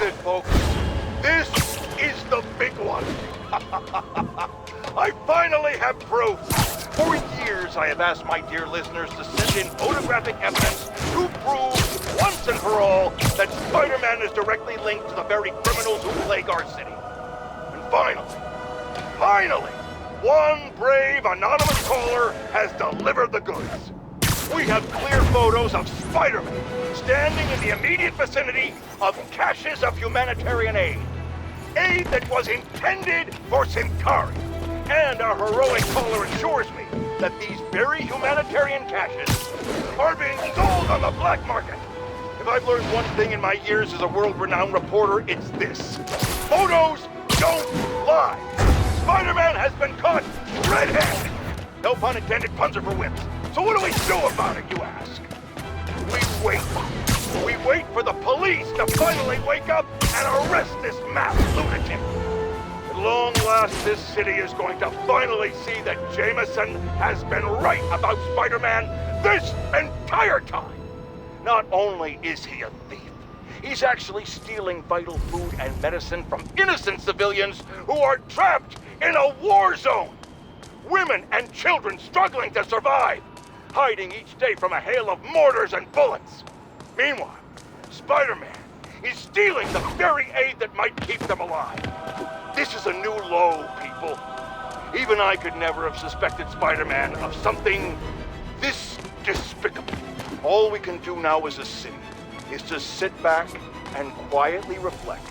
it, folks. This is the big one. I finally have proof. For years, I have asked my dear listeners to send in photographic evidence to prove, once and for all, that Spider-Man is directly linked to the very criminals who plague our city. And finally, one brave anonymous caller has delivered the goods. We have clear photos of Spider-Man standing in the immediate vicinity of caches of humanitarian aid. Aid that was intended for Centauri. And our heroic caller assures me that these very humanitarian caches are being sold on the black market. If I've learned one thing in my years as a world-renowned reporter, it's this. Photos don't lie. Spider-Man has been caught red-handed. No pun intended, puns are for wimps. So what do we do about it, you ask? We wait. We wait for the police to finally wake up and arrest this mass lunatic. At long last, this city is going to finally see that Jameson has been right about Spider-Man this entire time. Not only is he a thief, he's actually stealing vital food and medicine from innocent civilians who are trapped in a war zone. Women and children struggling to survive, hiding each day from a hail of mortars and bullets. Meanwhile, Spider-Man is stealing the very aid that might keep them alive. This is a new low, people. Even I could never have suspected Spider-Man of something this despicable. All we can do now as a city is to sit back and quietly reflect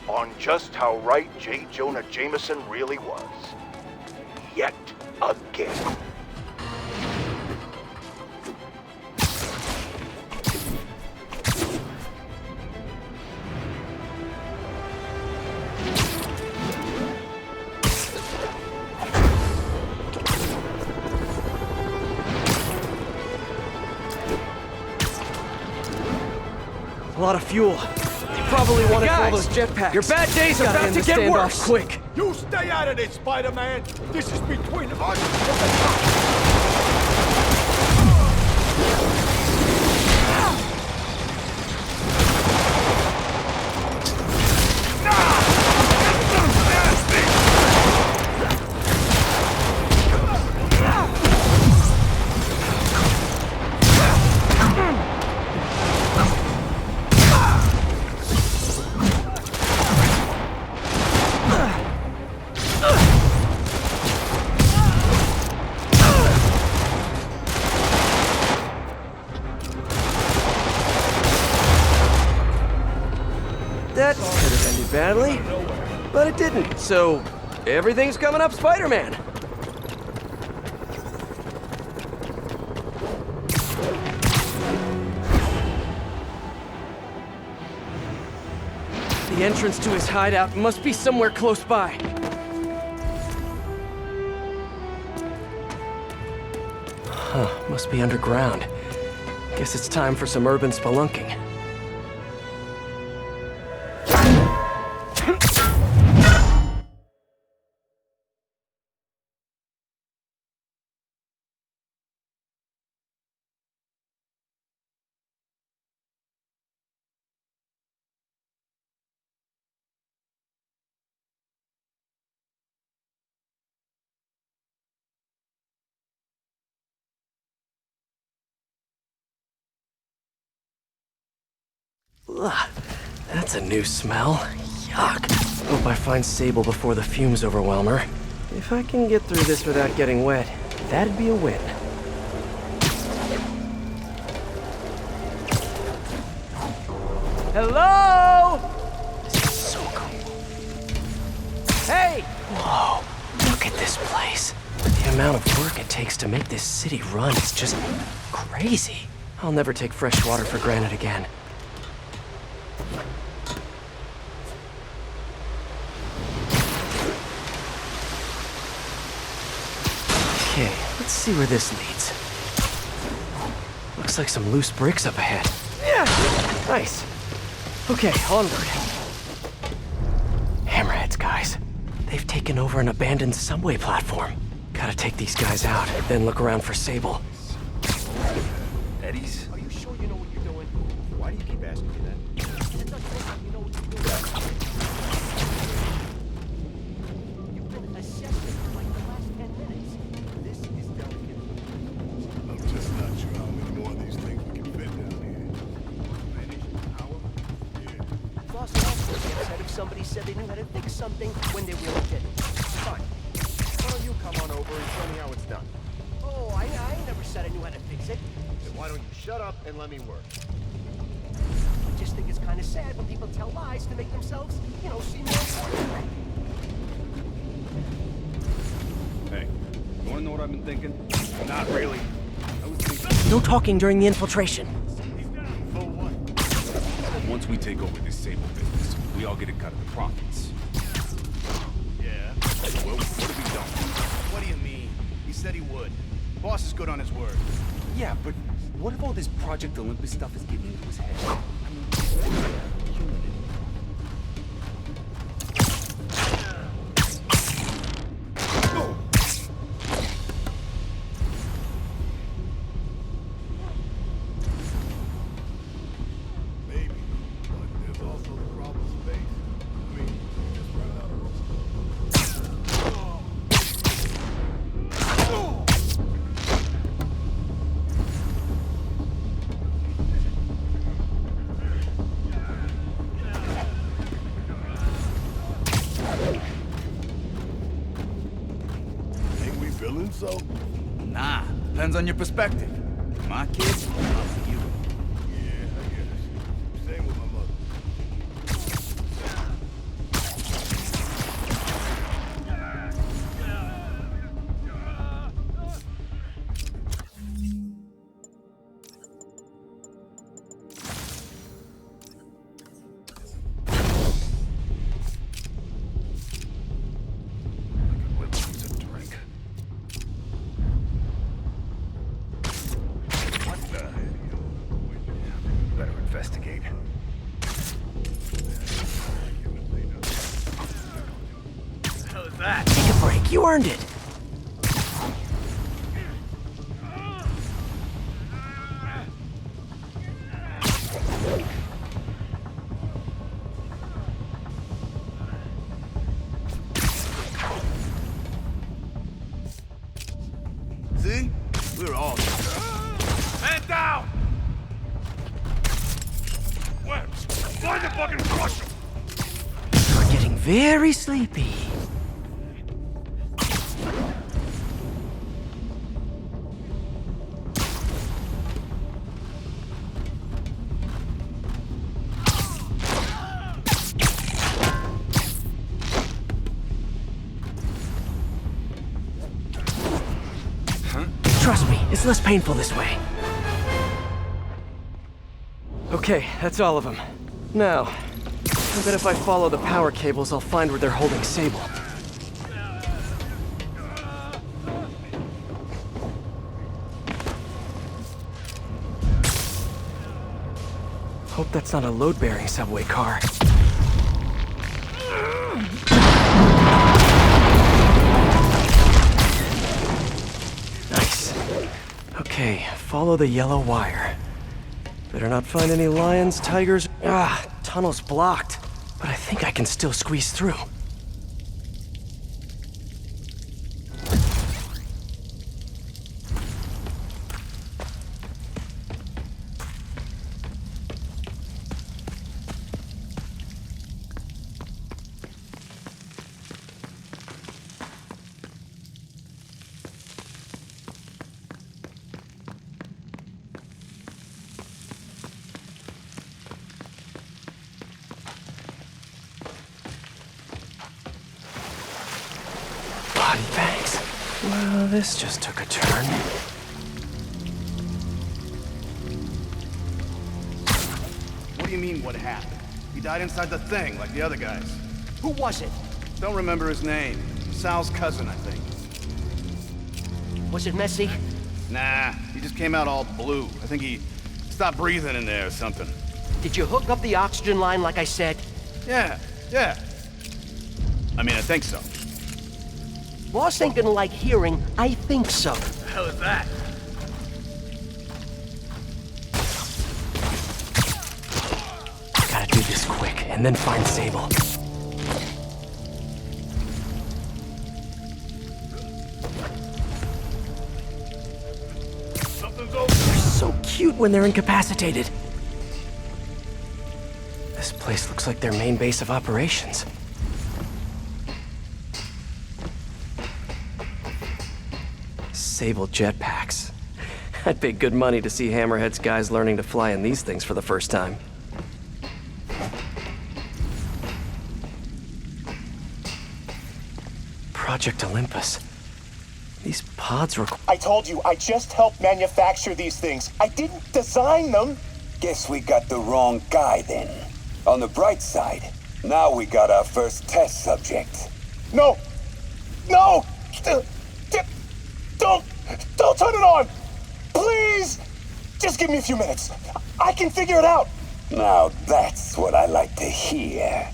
on just how right J. Jonah Jameson really was. Yet again. A lot of fuel. They probably want to throw those jetpacks. Your bad days are about to get worse. Quick. You stay out of this, Spider-Man. This is between us and the cops. That could have ended badly, but it didn't, so everything's coming up Spider-Man. The entrance to his hideout must be somewhere close by. Huh, must be underground. Guess it's time for some urban spelunking. Ugh, that's a new smell. Yuck. Hope I find Sable before the fumes overwhelm her. If I can get through this without getting wet, that'd be a win. Hello? This is so cool. Hey! Whoa, look at this place. The amount of work it takes to make this city run is just crazy. I'll never take fresh water for granted again. Okay, let's see where this leads. Looks like some loose bricks up ahead. Yeah, nice. Okay, onward. Hammerheads, guys. They've taken over an abandoned subway platform. Gotta take these guys out, then look around for Sable. Eddie's? Are you sure you know what you're doing? Why do you keep asking me that? You know what you're doing. Get upset if somebody said they knew how to fix something when they really didn't. Fine. Why don't you come on over and show me how it's done? Oh, I never said I knew how to fix it. Then why don't you shut up and let me work? I just think it's kind of sad when people tell lies to make themselves, seem more important. Hey, you wanna know what I've been thinking? Not really. I was thinking, No talking during the infiltration. For what? well, once we take over this Sable business, we all get a cut of the profits. Yeah. Well, what have we done? What do you mean? He said he would. Boss is good on his word. Yeah, but what if all this Project Olympus stuff is getting into his head? Maybe, but there's also the problem of space. I mean, we just ran out of room. Ain't we feeling so? Nah, depends on your perspective. My kids, love you. Yeah, I guess. Same with my mother. Let's a drink. What the hell? Better investigate. How's that? Take a break. You earned it. See? We were all... Man down! Webs, find the fucking crush him! You're getting very sleepy. Trust me, it's less painful this way. Okay, that's all of them. Now, I bet if I follow the power cables, I'll find where they're holding Sable. Hope that's not a load-bearing subway car. Nice. Okay, follow the yellow wire. Better not find any lions, tigers. Tunnel's blocked. But I think I can still squeeze through. Body bags. Well, this just took a turn. What do you mean, what happened? He died inside the thing, like the other guys. Who was it? Don't remember his name. Sal's cousin, I think. Was it messy? Nah, he just came out all blue. I think he stopped breathing in there or something. Did you hook up the oxygen line like I said? Yeah. I mean, I think so. Boss ain't gonna like hearing, I think so. How is that? Gotta do this quick, and then find Sable. Something's over. They're so cute when they're incapacitated. This This place looks like their main base of operations. Sable jetpacks. I'd pay good money to see Hammerhead's guys learning to fly in these things for the first time. Project Olympus. These pods were... I told you, I just helped manufacture these things. I didn't design them. Guess we got the wrong guy then. On the bright side, now we got our first test subject. No! No! Don't turn it on! Please! Just give me a few minutes. I can figure it out. Now that's what I like to hear.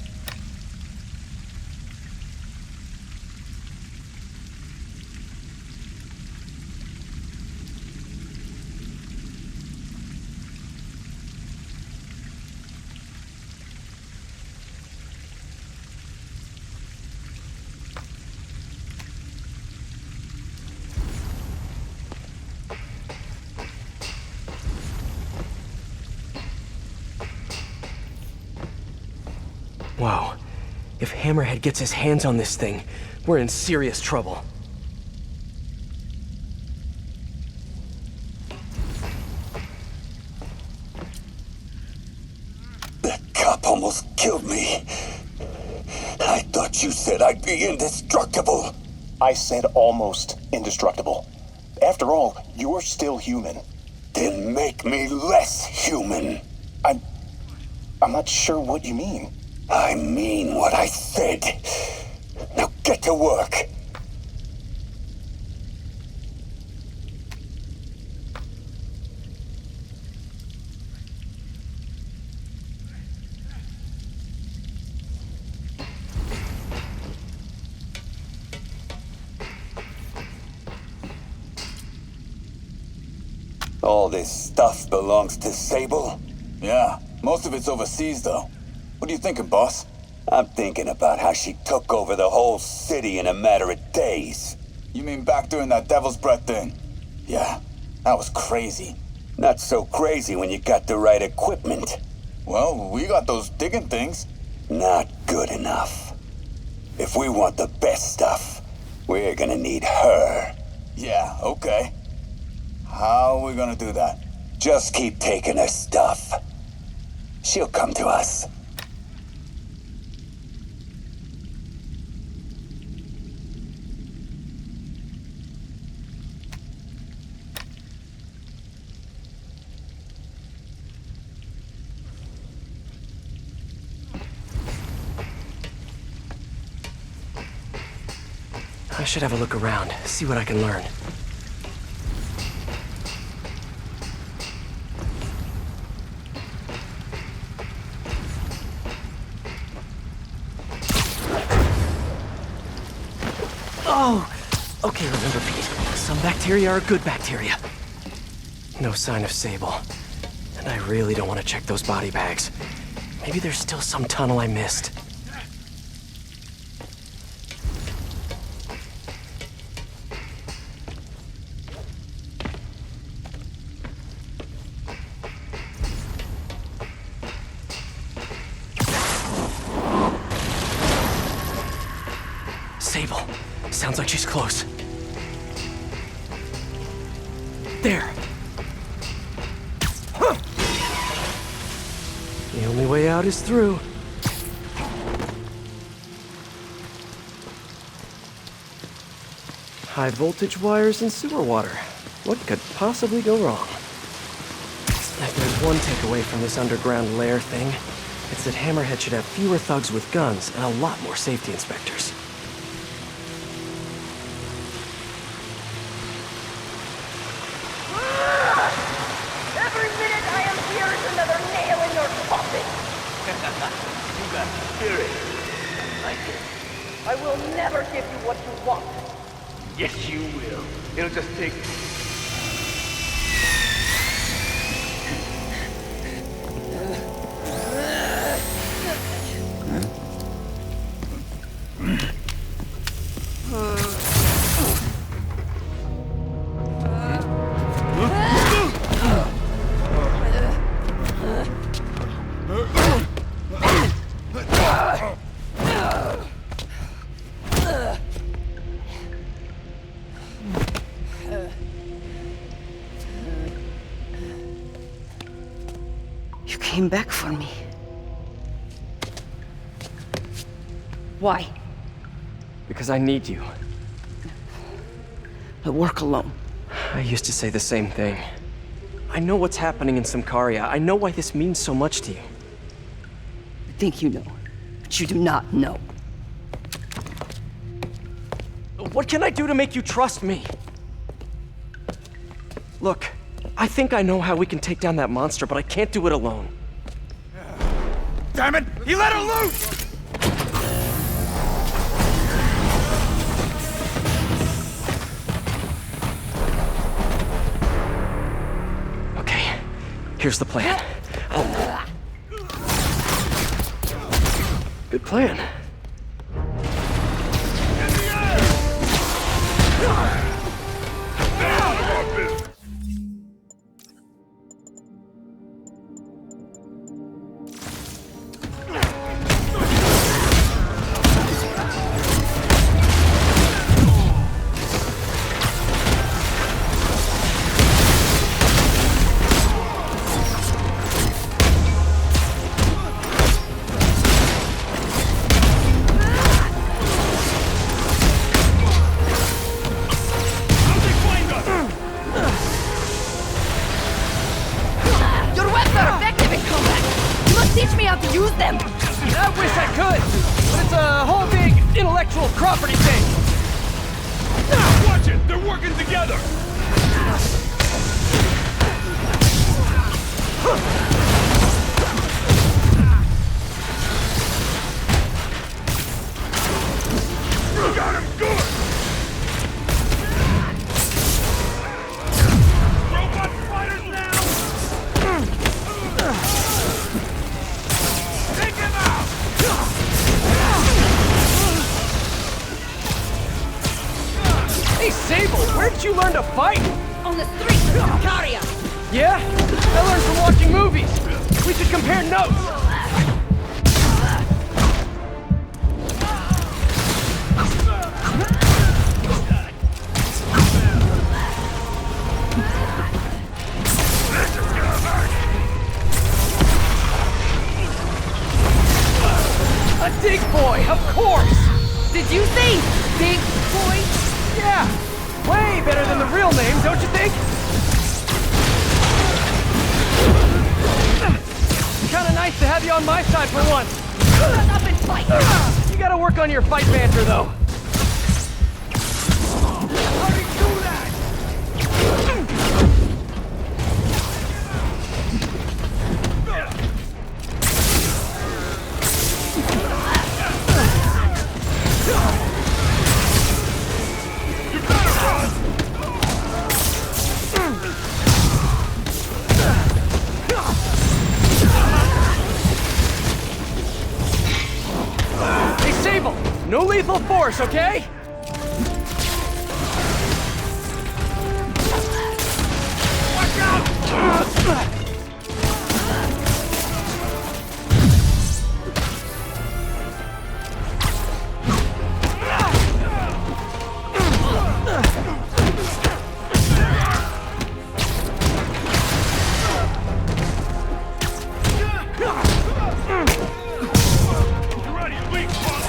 Whoa. If Hammerhead gets his hands on this thing, we're in serious trouble. That cop almost killed me. I thought you said I'd be indestructible. I said almost indestructible. After all, you're still human. Then make me less human. I'm not sure what you mean. I mean what I said. Now get to work. All this stuff belongs to Sable? Yeah, most of it's overseas, though. What are you thinking, boss? I'm thinking about how she took over the whole city in a matter of days. You mean back during that Devil's Breath thing? Yeah, that was crazy. Not so crazy when you got the right equipment. Well, we got those digging things. Not good enough. If we want the best stuff, we're gonna need her. Yeah, okay. How are we gonna do that? Just keep taking her stuff. She'll come to us. I should have a look around, see what I can learn. Oh! Okay, remember, Pete. Some bacteria are good bacteria. No sign of Sable. And I really don't want to check those body bags. Maybe there's still some tunnel I missed. Sable. Sounds like she's close. There. Huh. The only way out is through. High voltage wires and sewer water. What could possibly go wrong? If there's one takeaway from this underground lair thing, it's that Hammerhead should have fewer thugs with guns and a lot more safety inspectors. Every minute I am here is another nail in your coffin. You got spirit. I like it. I will never give you what you want. Yes, you will. It'll just take... came back for me. Why? Because I need you. I work alone. I used to say the same thing. I know what's happening in Symkaria. I know why this means so much to you. You think you know, but you do not know. What can I do to make you trust me? Look, I think I know how we can take down that monster, but I can't do it alone. Damn it! He let her loose! Okay, here's the plan. Good plan. Your weapons are effective in combat! You must teach me how to use them! I wish I could, but it's a whole big intellectual property thing. Watch it! They're working together! Got him good! Robot fighters now! Take him out! Hey, Sable, where did you learn to fight? On the streets of Symkaria! Yeah? I learned from watching movies. We should compare notes. A dig boy, of course! Did you say big boy? Yeah! Way better than the real name, don't you think? Kinda nice to have you on my side for once. Shut up and fight! You gotta work on your fight banter, though. How do you do that? Hey, Sable! No lethal force, okay? Watch out! You're ready, weak fuck!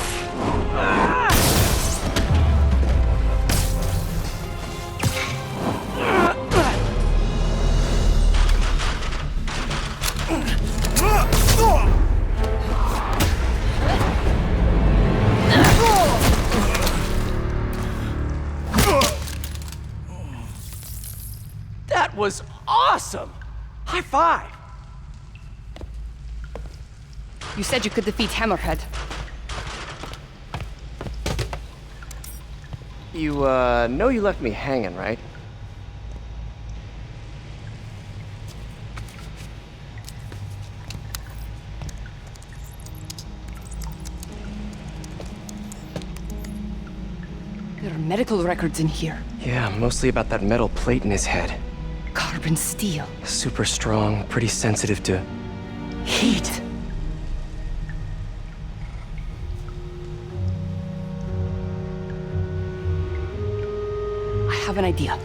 That was awesome! High five! You said you could defeat Hammerhead. You, know you left me hanging, right? There are medical records in here. Yeah, mostly about that metal plate in his head. Carbon steel. Super strong, pretty sensitive to... Heat. I have an idea.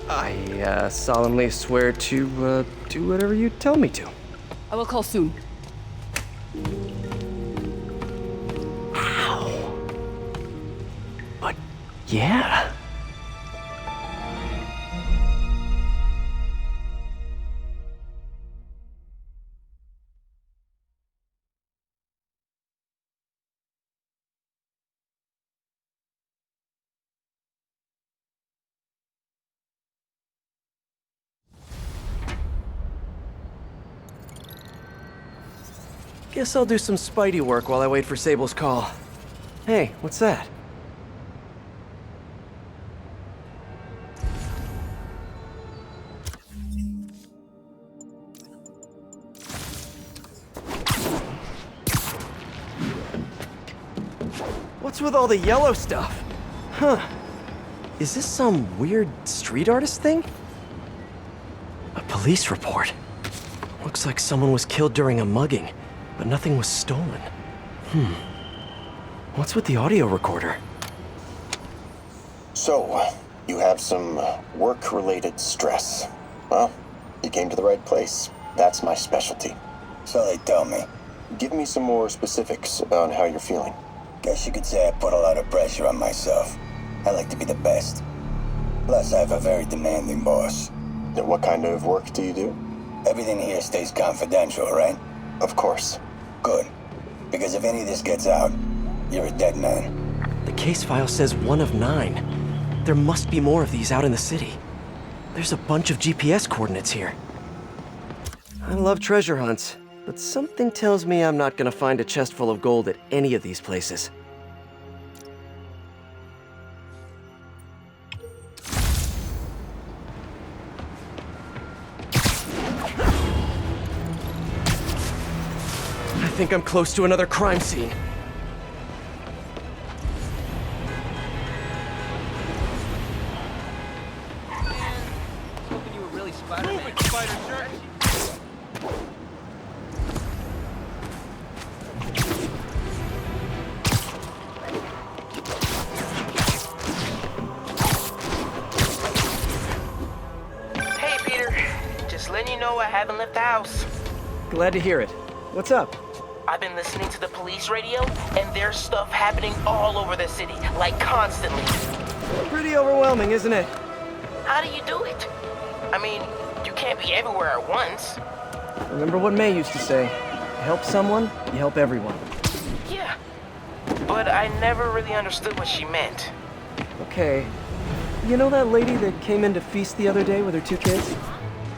I, solemnly swear to, do whatever you tell me to. I will call soon. Ow. But yeah. Guess I'll do some Spidey work while I wait for Sable's call. Hey, what's that? What's with all the yellow stuff? Huh. Is this some weird street artist thing? A police report. Looks like someone was killed during a mugging, but nothing was stolen. What's with the audio recorder? So, you have some work-related stress. Well, you came to the right place. That's my specialty. So they tell me. Give me some more specifics about how you're feeling. Guess you could say I put a lot of pressure on myself. I like to be the best. Plus, I have a very demanding boss. Now, what kind of work do you do? Everything here stays confidential, right? Of course. Good. Because if any of this gets out, you're a dead man. The case file says 1 of 9. There must be more of these out in the city. There's a bunch of GPS coordinates here. I love treasure hunts, but something tells me I'm not gonna find a chest full of gold at any of these places. I think I'm close to another crime scene. Hoping you were really Spider-Man. Spider-Shirt! Hey, Peter. Just letting you know I haven't left the house. Glad to hear it. What's up? I've been listening to the police radio, and there's stuff happening all over the city, like constantly. Pretty overwhelming, isn't it? How do you do it? I mean, you can't be everywhere at once. Remember what May used to say, you help someone, you help everyone. Yeah, but I never really understood what she meant. Okay. You know that lady that came in to feast the other day with her 2 kids?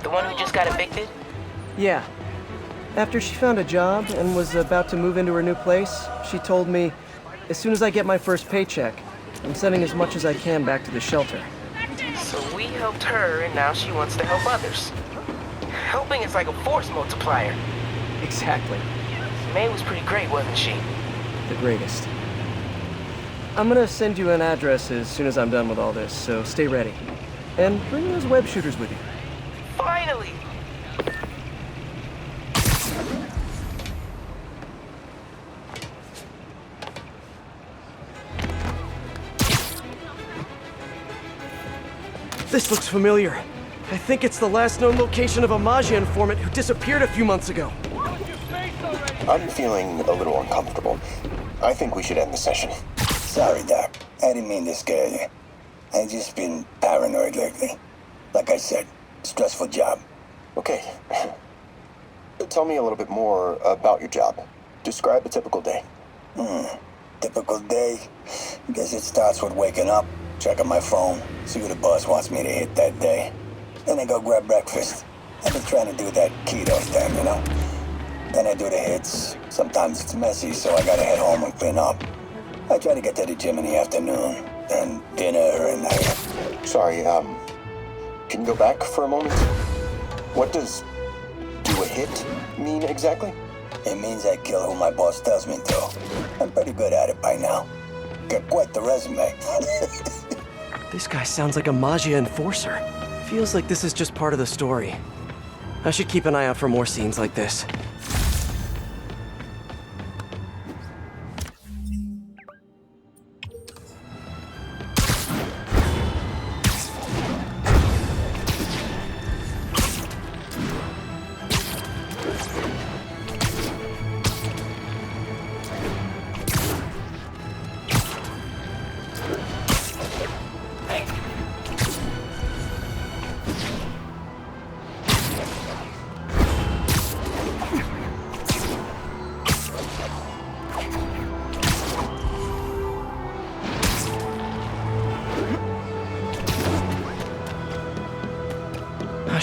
The one who just got evicted? Yeah. After she found a job and was about to move into her new place, she told me, as soon as I get my first paycheck, I'm sending as much as I can back to the shelter. So we helped her, and now she wants to help others. Helping is like a force multiplier. Exactly. May was pretty great, wasn't she? The greatest. I'm gonna send you an address as soon as I'm done with all this, so stay ready. And bring those web shooters with you. Finally! This looks familiar. I think it's the last known location of a Maggia informant who disappeared a few months ago. I'm feeling a little uncomfortable. I think we should end the session. Sorry, Doc. I didn't mean to scare you. I've just been paranoid lately. Like I said, stressful job. Okay. Tell me a little bit more about your job. Describe a typical day. Typical day? Guess it starts with waking up, checking my phone, see who the boss wants me to hit that day. Then I go grab breakfast. I've been trying to do that keto thing, you know? Then I do the hits. Sometimes it's messy, so I gotta head home and clean up. I try to get to the gym in the afternoon, then dinner, and Sorry, can you go back for a moment? What does do a hit mean exactly? It means I kill who my boss tells me to. I'm pretty good at it by now. Got quite the resume. This guy sounds like a Maggia enforcer. Feels like this is just part of the story. I should keep an eye out for more scenes like this.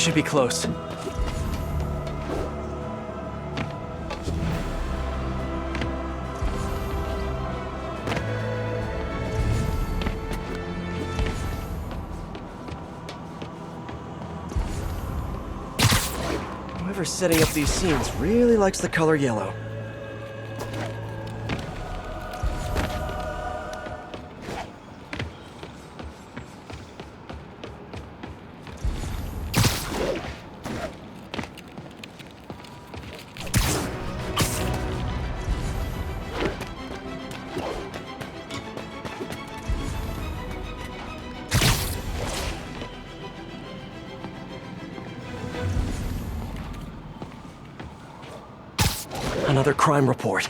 should be close. Whoever's setting up these scenes really likes the color yellow. Another crime report.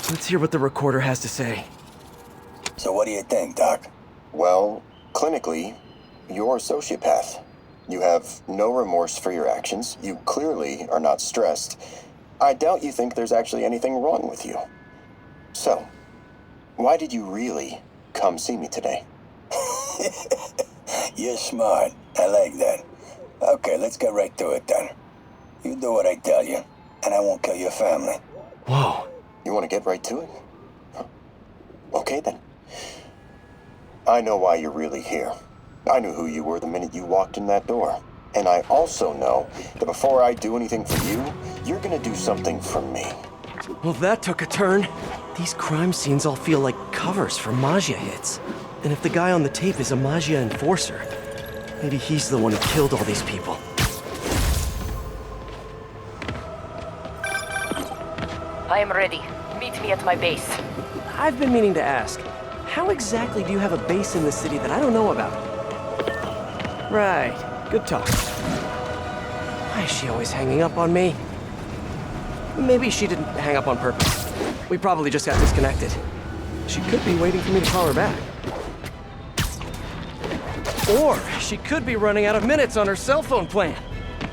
Let's hear what the recorder has to say. So what do you think, Doc? Well, clinically, you're a sociopath. You have no remorse for your actions. You clearly are not stressed. I doubt you think there's actually anything wrong with you. So, why did you really come see me today? You're smart. I like that. Okay, let's get right to it then. You do what I tell you, and I won't kill your family. Whoa. You want to get right to it? Huh. Okay then. I know why you're really here. I knew who you were the minute you walked in that door. And I also know that before I do anything for you, you're gonna do something for me. Well, that took a turn. These crime scenes all feel like covers for Maggia hits. And if the guy on the tape is a Maggia enforcer, maybe he's the one who killed all these people. I am ready. Meet me at my base. I've been meaning to ask, how exactly do you have a base in the city that I don't know about? Right. Good talk. Why is she always hanging up on me? Maybe she didn't hang up on purpose. We probably just got disconnected. She could be waiting for me to call her back. Or she could be running out of minutes on her cell phone plan.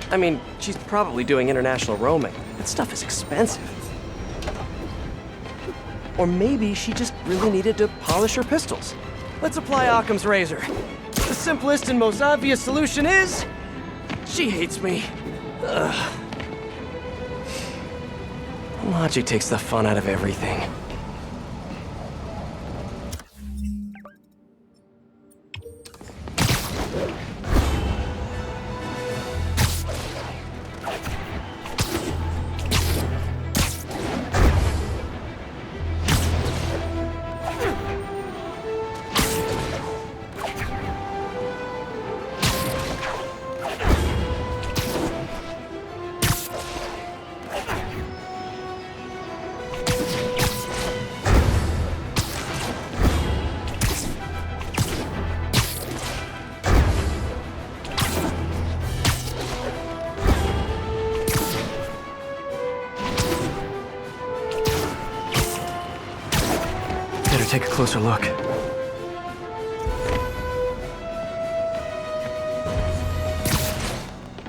I mean, she's probably doing international roaming. That stuff is expensive. Or maybe she just really needed to polish her pistols. Let's apply Occam's razor. The simplest and most obvious solution is... she hates me. Ugh. Logic takes the fun out of everything. Take a closer look.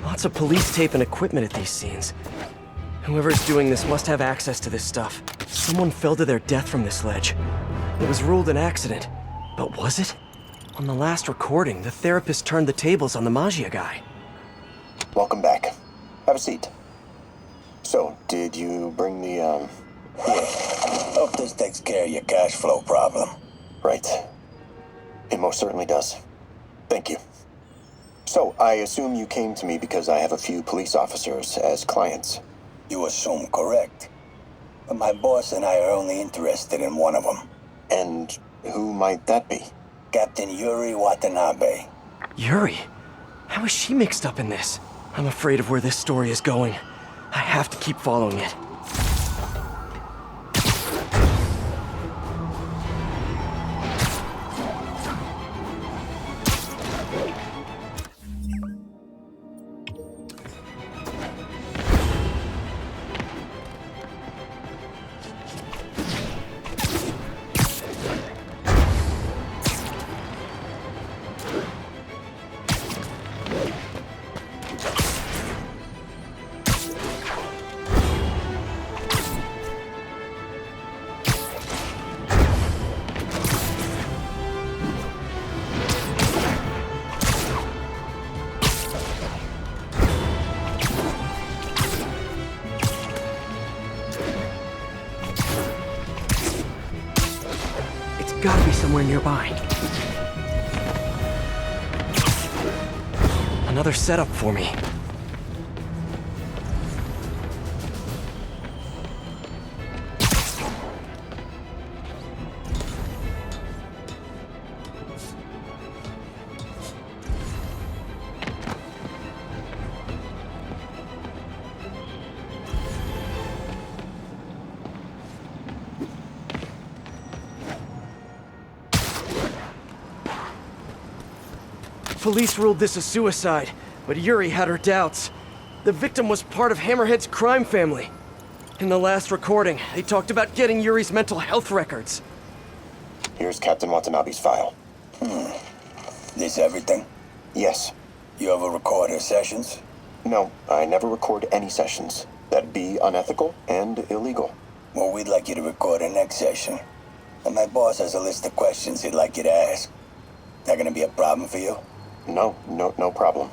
Lots of police tape and equipment at these scenes. Whoever's doing this must have access to this stuff. Someone fell to their death from this ledge. It was ruled an accident. But was it? On the last recording, the therapist turned the tables on the Maggia guy. Welcome back. Have a seat. So, did you bring the, Here. Hope this takes care of your cash flow problem. Right. It most certainly does. Thank you. So, I assume you came to me because I have a few police officers as clients. You assume correct. But my boss and I are only interested in one of them. And who might that be? Captain Yuri Watanabe. Yuri? How is she mixed up in this? I'm afraid of where this story is going. I have to keep following it. Gotta be somewhere nearby. Another setup for me. Police ruled this a suicide, but Yuri had her doubts. The victim was part of Hammerhead's crime family. In the last recording, they talked about getting Yuri's mental health records. Here's Captain Watanabe's file. This everything? Yes. You ever record her sessions? No, I never record any sessions. That'd be unethical and illegal. Well, we'd like you to record her next session. And my boss has a list of questions he'd like you to ask. That gonna be a problem for you? No problem.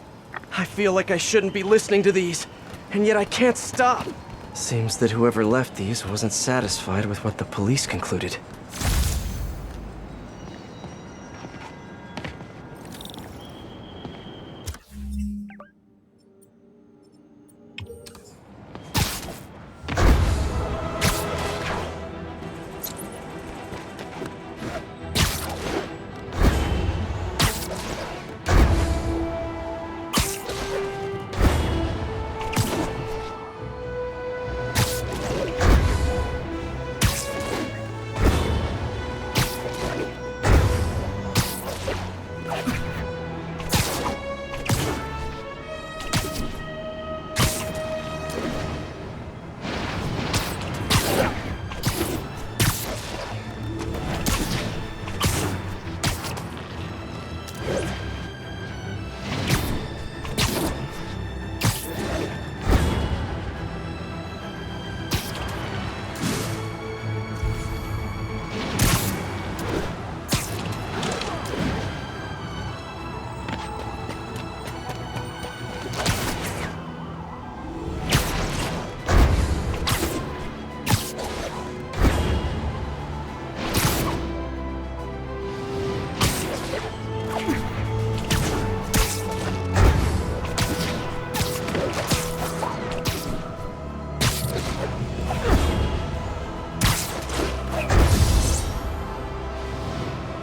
I feel like I shouldn't be listening to these, and yet I can't stop. Seems that whoever left these wasn't satisfied with what the police concluded.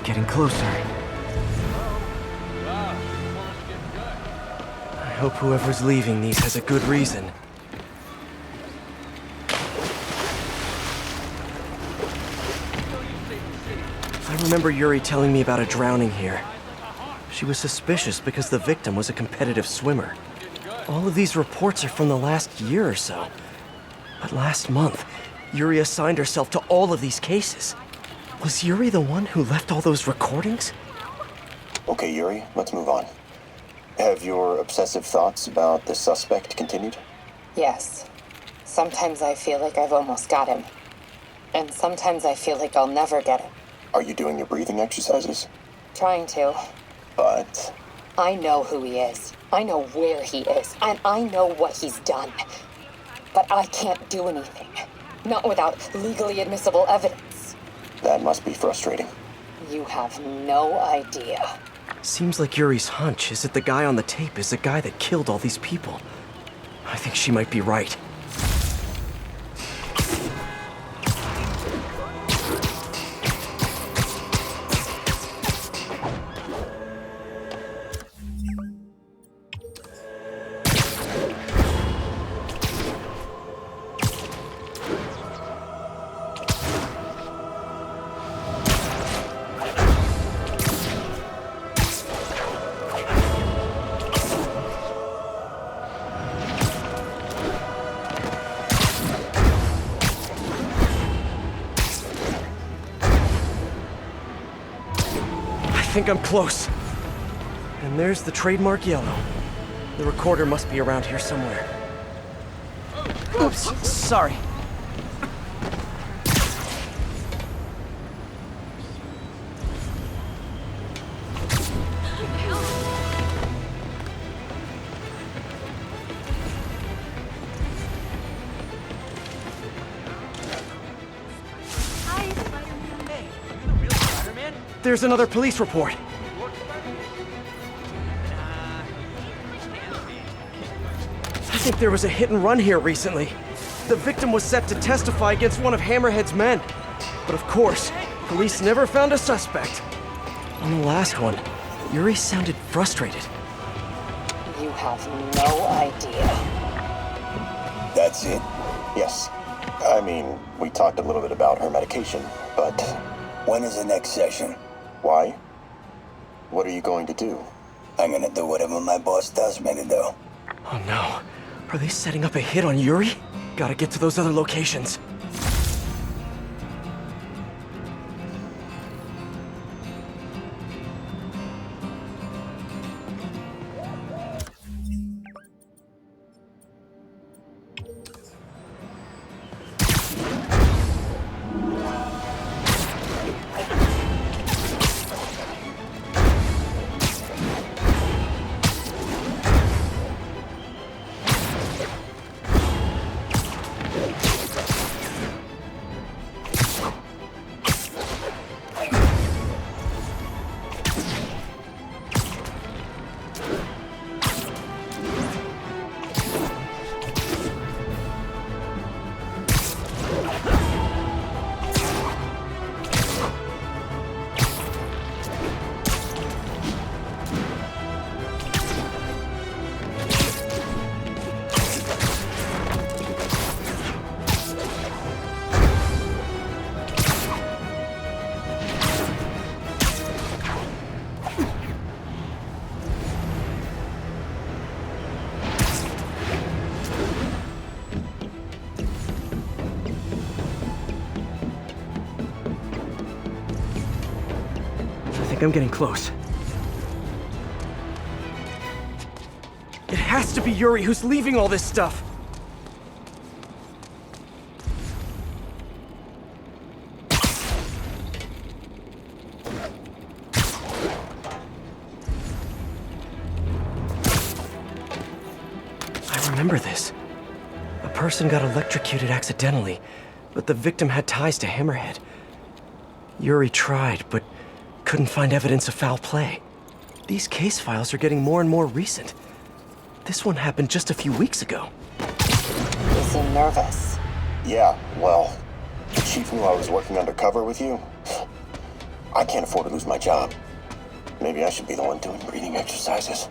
Getting closer. I hope whoever's leaving these has a good reason. I remember Yuri telling me about a drowning here. She was suspicious because the victim was a competitive swimmer. All of these reports are from the last year or so. But last month, Yuri assigned herself to all of these cases. Was Yuri the one who left all those recordings? Okay, Yuri, let's move on. Have your obsessive thoughts about the suspect continued? Yes. Sometimes I feel like I've almost got him. And sometimes I feel like I'll never get him. Are you doing your breathing exercises? Trying to. But... I know who he is. I know where he is. And I know what he's done. But I can't do anything. Not without legally admissible evidence. That must be frustrating. You have no idea. Seems like Yuri's hunch is that the guy on the tape is the guy that killed all these people. I think she might be right. I think I'm close. And there's the trademark yellow. The recorder must be around here somewhere. Oops, sorry. Hi, Spider-Man. Hey, are you the real Spider-Man? There's another police report. I think there was a hit and run here recently. The victim was set to testify against one of Hammerhead's men. But of course, police never found a suspect. On the last one, Yuri sounded frustrated. You have no idea. That's it? Yes. I mean, we talked a little bit about her medication, but... When is the next session? Why? What are you going to do? I'm gonna do whatever my boss tells me to do. Oh no. Are they setting up a hit on Yuri? Gotta get to those other locations. I'm getting close. It has to be Yuri who's leaving all this stuff. I remember this. A person got electrocuted accidentally, but the victim had ties to Hammerhead. Yuri tried, but couldn't find evidence of foul play. These case files are getting more and more recent. This one happened just a few weeks ago. You seem nervous. Yeah, well, the chief knew I was working undercover with you. I can't afford to lose my job. Maybe I should be the one doing breathing exercises.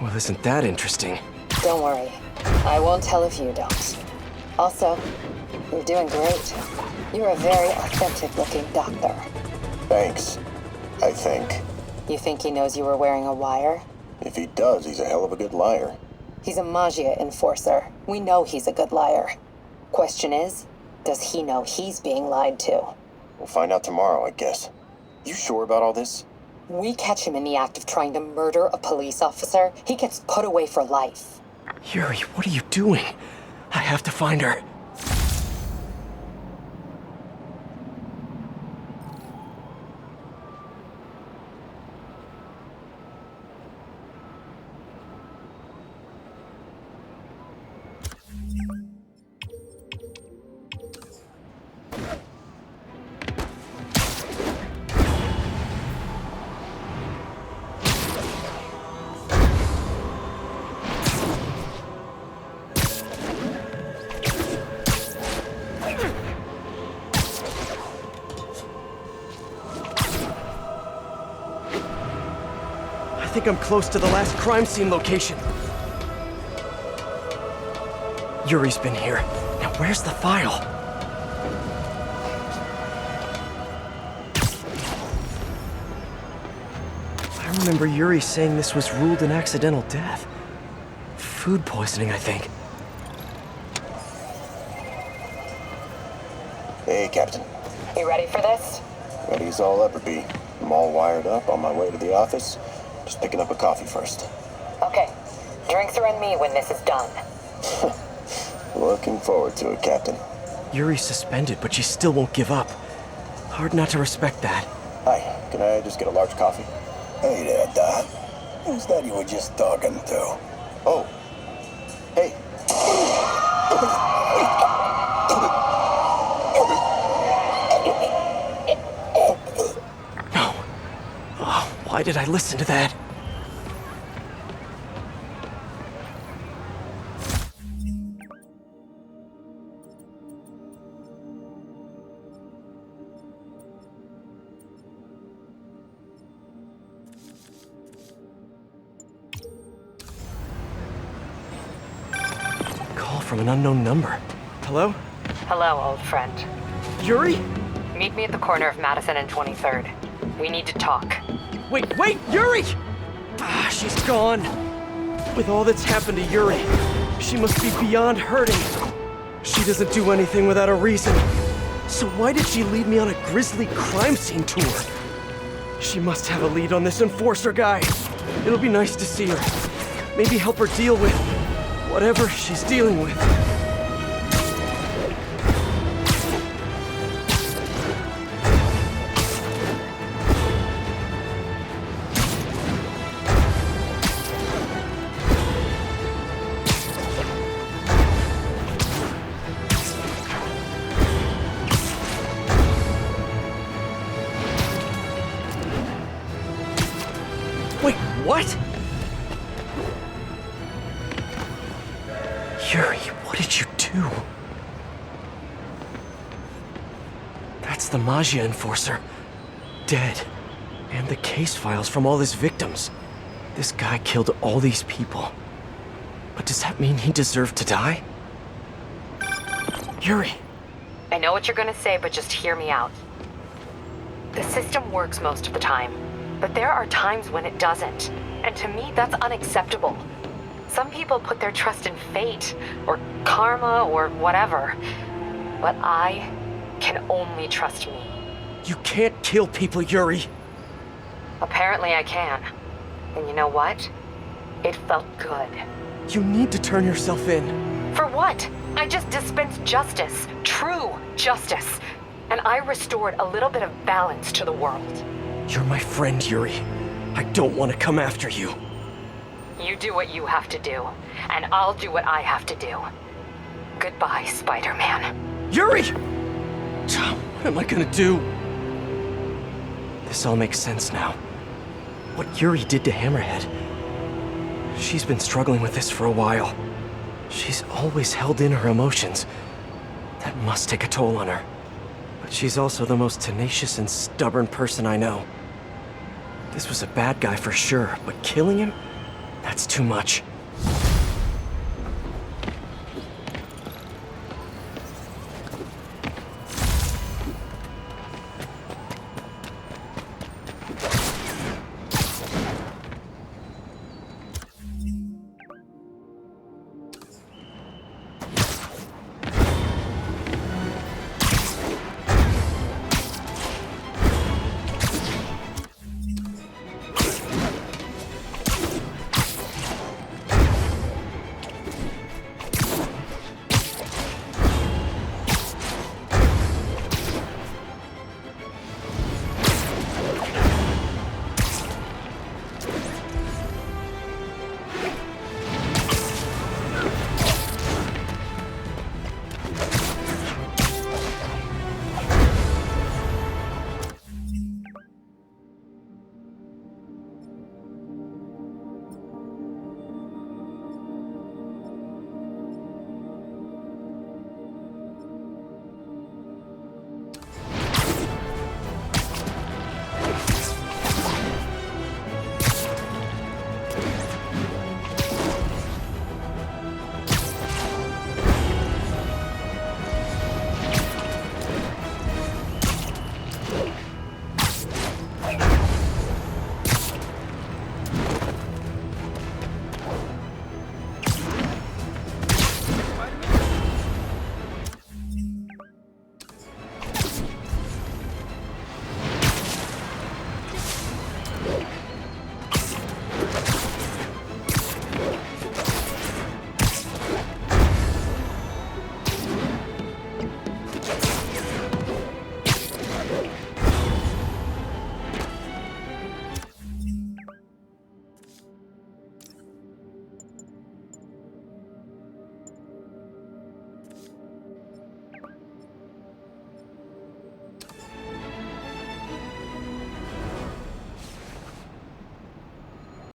Well, isn't that interesting? Don't worry. I won't tell if you don't. Also, you're doing great. You're a very authentic-looking doctor. Thanks. I think. You think he knows you were wearing a wire? If he does, he's a hell of a good liar. He's a Magia enforcer. We know he's a good liar. Question is, does he know he's being lied to? We'll find out tomorrow, I guess. You sure about all this? We catch him in the act of trying to murder a police officer, he gets put away for life. Yuri, what are you doing? I have to find her. I think I'm close to the last crime scene location. Yuri's been here. Now where's the file? I remember Yuri saying this was ruled an accidental death. Food poisoning, I think. Hey, Captain. You ready for this? Ready as I'll ever be. I'm all wired up on my way to the office. Just picking up a coffee first. Okay. Drinks are on me when this is done. Looking forward to it, Captain. Yuri's suspended, but she still won't give up. Hard not to respect that. Hi, can I just get a large coffee? Hey there, Doc. Who's that you were just talking to? Oh. Hey. No, Why did I listen to that? Call from an unknown number. Hello? Hello, old friend. Yuri? Meet me at the corner of Madison and 23rd. We need to talk. Wait, Yuri! Ah, she's gone. With all that's happened to Yuri, she must be beyond hurting. She doesn't do anything without a reason. So why did she lead me on a grisly crime scene tour? She must have a lead on this enforcer guy. It'll be nice to see her. Maybe help her deal with whatever she's dealing with. Wait, what? Yuri, what did you do? That's the Magia Enforcer. Dead. And the case files from all his victims. This guy killed all these people. But does that mean he deserved to die? Yuri! I know what you're gonna say, but just hear me out. The system works most of the time, but there are times when it doesn't. And to me, that's unacceptable. Some people put their trust in fate, or karma, or whatever. But I can only trust me. You can't kill people, Yuri! Apparently I can. And you know what? It felt good. You need to turn yourself in. For what? I just dispensed justice. True justice. And I restored a little bit of balance to the world. You're my friend, Yuri. I don't want to come after you. You do what you have to do, and I'll do what I have to do. Goodbye, Spider-Man. Yuri! What am I gonna do? This all makes sense now. What Yuri did to Hammerhead. She's been struggling with this for a while. She's always held in her emotions. That must take a toll on her. But she's also the most tenacious and stubborn person I know. This was a bad guy for sure, but killing him? That's too much.